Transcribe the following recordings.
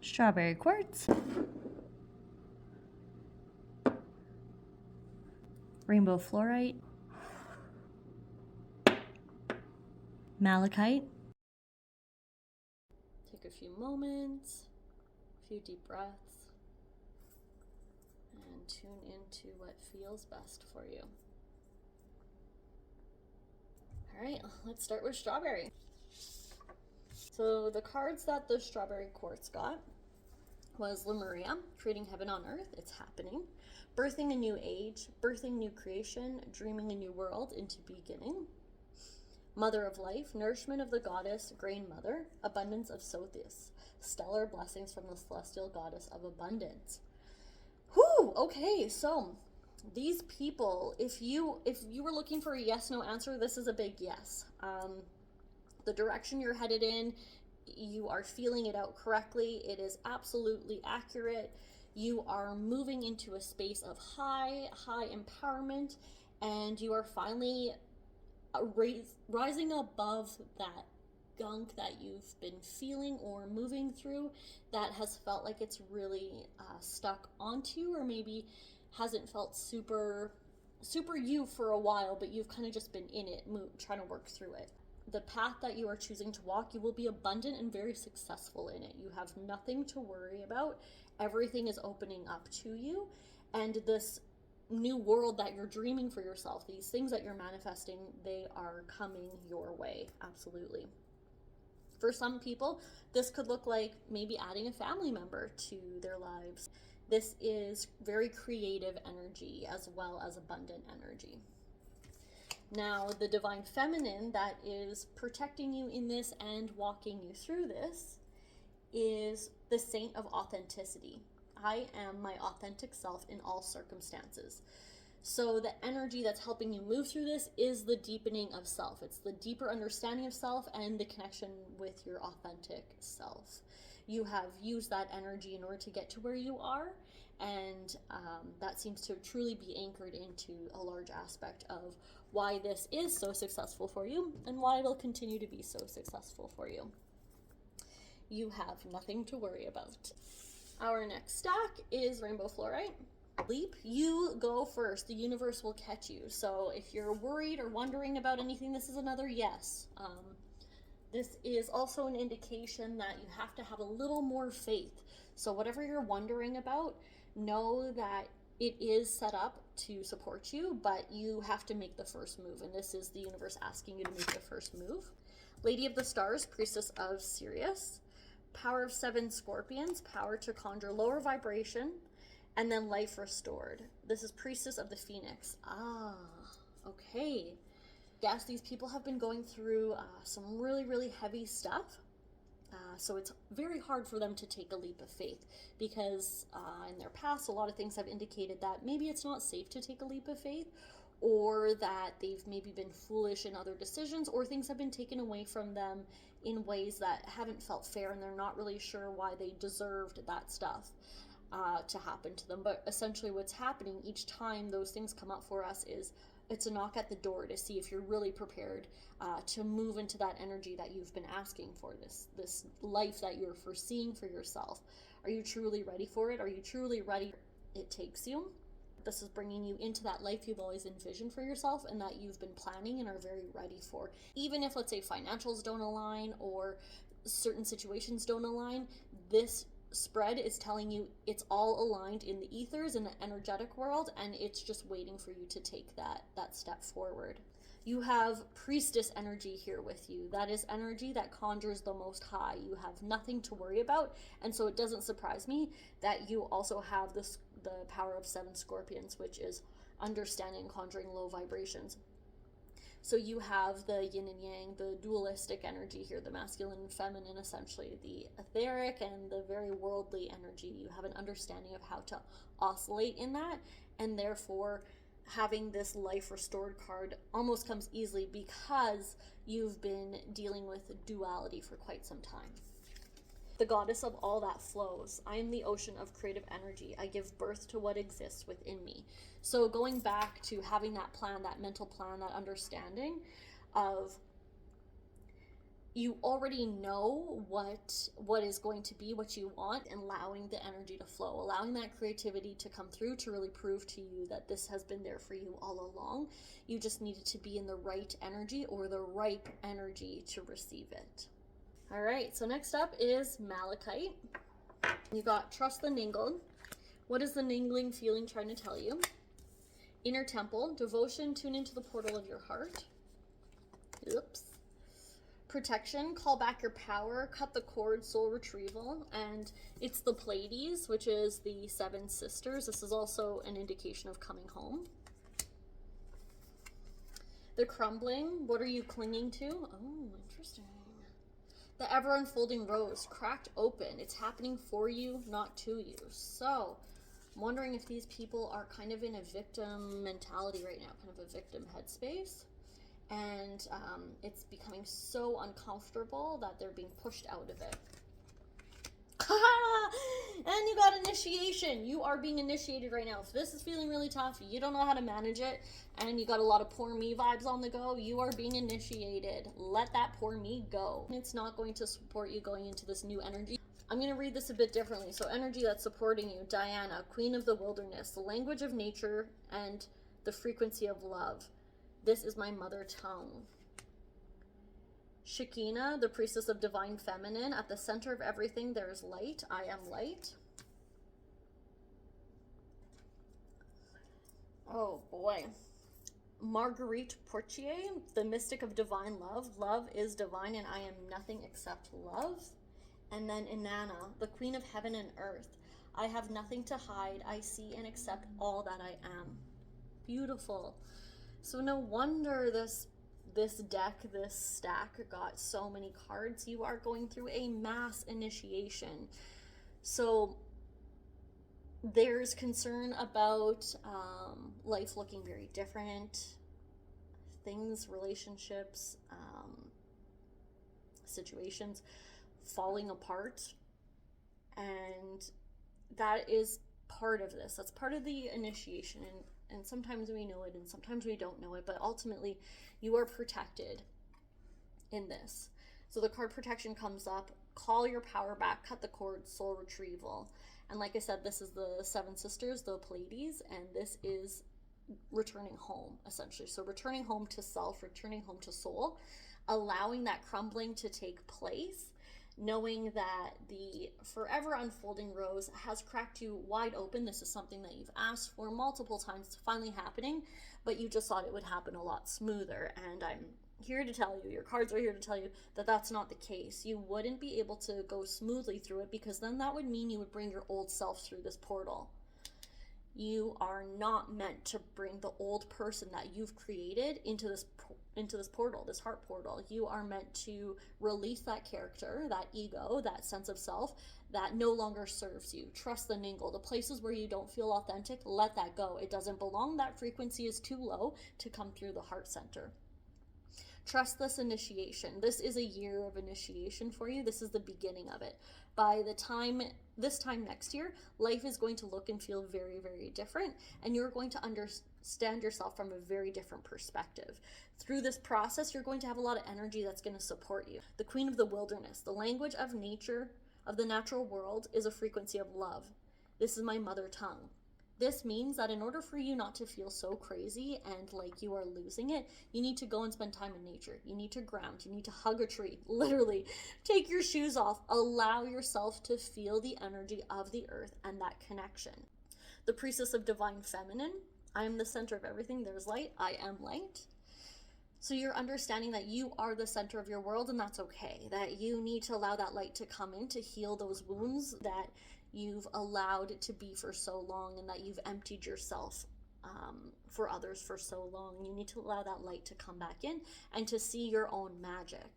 Strawberry quartz, rainbow fluorite, malachite. Take a few moments, a few deep breaths, and tune into what feels best for you. All right, let's start with strawberry. So the cards that the strawberry quartz got was Lemuria, creating heaven on earth, it's happening. Birthing a new age, birthing new creation, dreaming a new world into beginning. Mother of life, nourishment of the goddess, grain mother, abundance of Sothis, stellar blessings from the celestial goddess of abundance. Whew, okay, so these people, if you were looking for a yes/no answer, this is a big yes. The direction you're headed in, you are feeling it out correctly. It is absolutely accurate. You are moving into a space of high empowerment, and you are finally rising above that gunk that you've been feeling or moving through that has felt like it's really stuck onto you, or maybe hasn't felt super you for a while, but you've kind of just been in it, trying to work through it. The path that you are choosing to walk, you will be abundant and very successful in it. You have nothing to worry about. Everything is opening up to you, and this new world that you're dreaming for yourself, these things that you're manifesting, they are coming your way. Absolutely. For some people, this could look like maybe adding a family member to their lives. This is very creative energy as well as abundant energy. Now, the divine feminine that is protecting you in this and walking you through this is the saint of authenticity. I am my authentic self in all circumstances. So the energy that's helping you move through this is the deepening of self. It's the deeper understanding of self and the connection with your authentic self. You have used that energy in order to get to where you are, and that seems to truly be anchored into a large aspect of why this is so successful for you and why it'll continue to be so successful for you. You have nothing to worry about. Our next stack is rainbow fluorite. Leap, you go first. The universe will catch you. So if you're worried or wondering about anything, this is another yes. This is also an indication that you have to have a little more faith. So whatever you're wondering about, know that it is set up to support you, but you have to make the first move. And this is the universe asking you to make the first move. Lady of the Stars, priestess of Sirius. Power of 7 scorpions, power to conjure lower vibration, and then life restored. This is priestess of the phoenix. Okay. Yes, these people have been going through some really heavy stuff. So it's very hard for them to take a leap of faith because in their past, a lot of things have indicated that maybe it's not safe to take a leap of faith, or that they've maybe been foolish in other decisions, or things have been taken away from them in ways that haven't felt fair, and they're not really sure why they deserved that stuff to happen to them. But essentially what's happening each time those things come up for us is it's a knock at the door to see if you're really prepared to move into that energy that you've been asking for, this life that you're foreseeing for yourself. Are you truly ready for it? Are you truly ready? It takes you. This is bringing you into that life you've always envisioned for yourself and that you've been planning and are very ready for. Even if, let's say, financials don't align or certain situations don't align, this spread is telling you it's all aligned in the ethers, in the energetic world, and it's just waiting for you to take that step forward. You have priestess energy here with you. That is energy that conjures the most high. You have nothing to worry about, and so it doesn't surprise me that you also have the power of 7 scorpions, which is understanding, conjuring low vibrations. So you have the yin and yang, the dualistic energy here, the masculine and feminine, essentially, the etheric and the very worldly energy. You have an understanding of how to oscillate in that, and therefore having this life restored card almost comes easily because you've been dealing with duality for quite some time. The goddess of all that flows. I am the ocean of creative energy. I give birth to what exists within me. So going back to having that plan, that mental plan, that understanding of you already know what is going to be what you want, and allowing the energy to flow, allowing that creativity to come through to really prove to you that this has been there for you all along. You just needed to be in the right energy, or the ripe energy, to receive it. All right, so next up is Malachite. You got Trust the Ningled. What is the Ningling feeling trying to tell you? Inner Temple, Devotion, tune into the portal of your heart. Oops. Protection, call back your power, cut the cord, soul retrieval, and it's the Pleiades, which is the 7 sisters. This is also an indication of coming home. The Crumbling, what are you clinging to? Oh, interesting. The Ever Unfolding Rose, cracked open. It's happening for you, not to you. So, I'm wondering if these people are kind of in a victim mentality right now, kind of a victim headspace. And it's becoming so uncomfortable that they're being pushed out of it. And you got initiation. You are being initiated right now. If this is feeling really tough, you don't know how to manage it, and you got a lot of poor me vibes on the go, you are being initiated. Let that poor me go. It's not going to support you going into this new energy. I'm going to read this a bit differently. So energy that's supporting you: Diana, Queen of the Wilderness, the language of nature and the frequency of love. This is my mother tongue. Shekinah, the priestess of divine feminine, at the center of everything there is light. I am light. Oh boy. Marguerite Portier, the mystic of divine love. Love is divine and I am nothing except love. And then Inanna, the queen of heaven and earth. I have nothing to hide. I see and accept all that I am. Beautiful. So no wonder this deck, this stack got so many cards. You are going through a mass initiation. So there's concern about life looking very different, things, relationships, situations falling apart. And that is part of this. That's part of the initiation. And sometimes we know it and sometimes we don't know it, but ultimately you are protected in this. So the card protection comes up: call your power back, cut the cord, soul retrieval. And like I said, this is the 7 sisters, the Pleiades, and this is returning home, essentially. So returning home to self, returning home to soul, allowing that crumbling to take place, knowing that the forever unfolding rose has cracked you wide open. This is something that you've asked for multiple times. It's finally happening, but you just thought it would happen a lot smoother. And I'm here to tell you, your cards are here to tell you that that's not the case. You wouldn't be able to go smoothly through it, because then that would mean you would bring your old self through this portal. You are not meant to bring the old person that you've created into this portal, this heart portal. You are meant to release that character, that ego, that sense of self that no longer serves you. Trust the Ningle. The places where you don't feel authentic, let that go. It doesn't belong. That frequency is too low to come through the heart center. Trust this initiation. This is a year of initiation for you. This is the beginning of it. By the time, this time next year, life is going to look and feel very, very different, and you're going to understand yourself from a very different perspective. Through this process, you're going to have a lot of energy that's going to support you. The Queen of the Wilderness, the language of nature, of the natural world, is a frequency of love. This is my mother tongue. This means that in order for you not to feel so crazy and like you are losing it, you need to go and spend time in nature. You need to ground. You need to hug a tree. Literally, take your shoes off. Allow yourself to feel the energy of the earth and that connection. The priestess of divine feminine. I am the center of everything. There's light. I am light. So you're understanding that you are the center of your world, and that's okay. That you need to allow that light to come in to heal those wounds that you've allowed to be for so long, and that you've emptied yourself for others for so long. You need to allow that light to come back in and to see your own magic.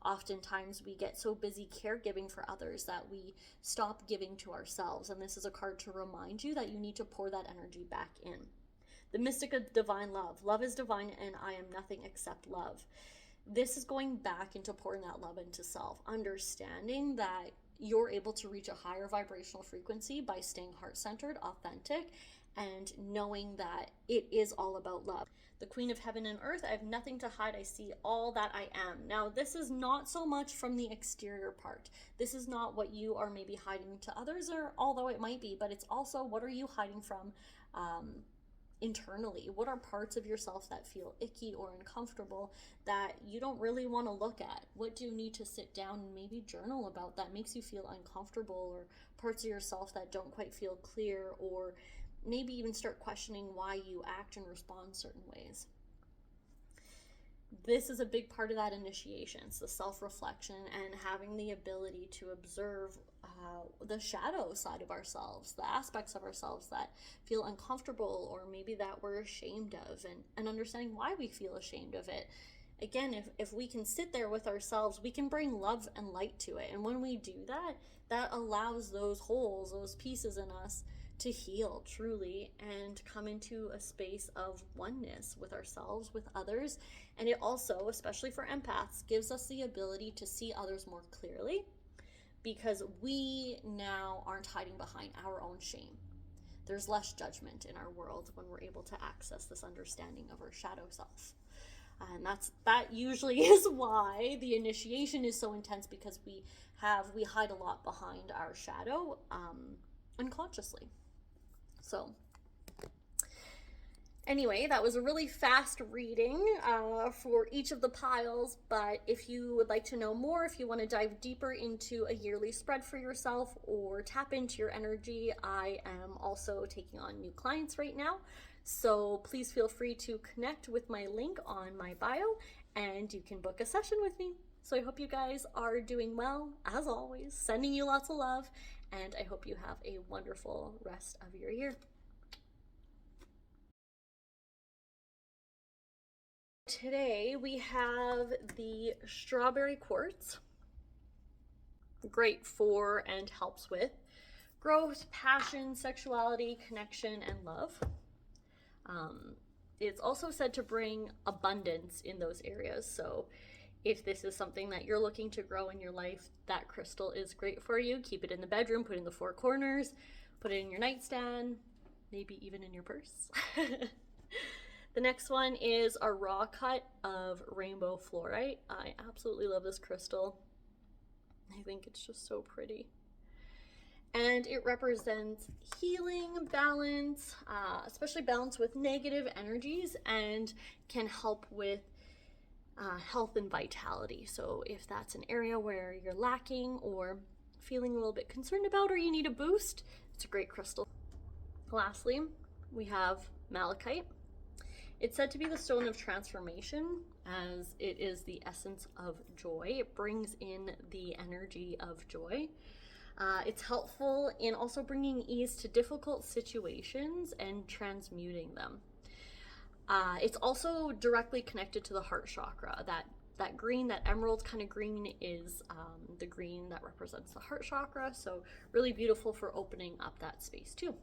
Oftentimes we get so busy caregiving for others that we stop giving to ourselves, and this is a card to remind you that you need to pour that energy back in. The mystic of divine love. Love is divine and I am nothing except love. This is going back into pouring that love into self, understanding that you're able to reach a higher vibrational frequency by staying heart-centered, authentic, and knowing that it is all about love. The Queen of Heaven and Earth, I have nothing to hide. I see all that I am. Now, this is not so much from the exterior part. This is not what you are maybe hiding to others, or although it might be, but it's also what are you hiding from internally? What are parts of yourself that feel icky or uncomfortable that you don't really want to look at? What do you need to sit down and maybe journal about that makes you feel uncomfortable, or parts of yourself that don't quite feel clear, or maybe even start questioning why you act and respond certain ways? This is a big part of that initiation. It's the self-reflection and having the ability to observe the shadow side of ourselves, the aspects of ourselves that feel uncomfortable or maybe that we're ashamed of, and understanding why we feel ashamed of it. Again, if we can sit there with ourselves, we can bring love and light to it. And when we do that, that allows those holes, those pieces in us to heal truly and come into a space of oneness with ourselves, with others. And it also, especially for empaths, gives us the ability to see others more clearly, because we now aren't hiding behind our own shame. There's less judgment in our world when we're able to access this understanding of our shadow self. And that usually is why the initiation is so intense, because we hide a lot behind our shadow unconsciously. So anyway, that was a really fast reading for each of the piles, but if you would like to know more, if you want to dive deeper into a yearly spread for yourself or tap into your energy, I am also taking on new clients right now. So please feel free to connect with my link on my bio and you can book a session with me. So I hope you guys are doing well, as always, sending you lots of love, and I hope you have a wonderful rest of your year. Today we have the strawberry quartz. Great for and helps with growth, passion, sexuality, connection, and love. It's also said to bring abundance in those areas. So if this is something that you're looking to grow in your life, that crystal is great for you. Keep it in the bedroom, put it in the four corners, put it in your nightstand, maybe even in your purse. The next one is a raw cut of rainbow fluorite. I absolutely love this crystal. I think it's just so pretty. And it represents healing, balance, especially balance with negative energies, and can help with health and vitality. So if that's an area where you're lacking or feeling a little bit concerned about, or you need a boost, it's a great crystal. Lastly, we have malachite. It's said to be the stone of transformation, as it is the essence of joy. It brings in the energy of joy. It's helpful in also bringing ease to difficult situations and transmuting them. It's also directly connected to the heart chakra. That green, that emerald kind of green, is the green that represents the heart chakra. So really beautiful for opening up that space too.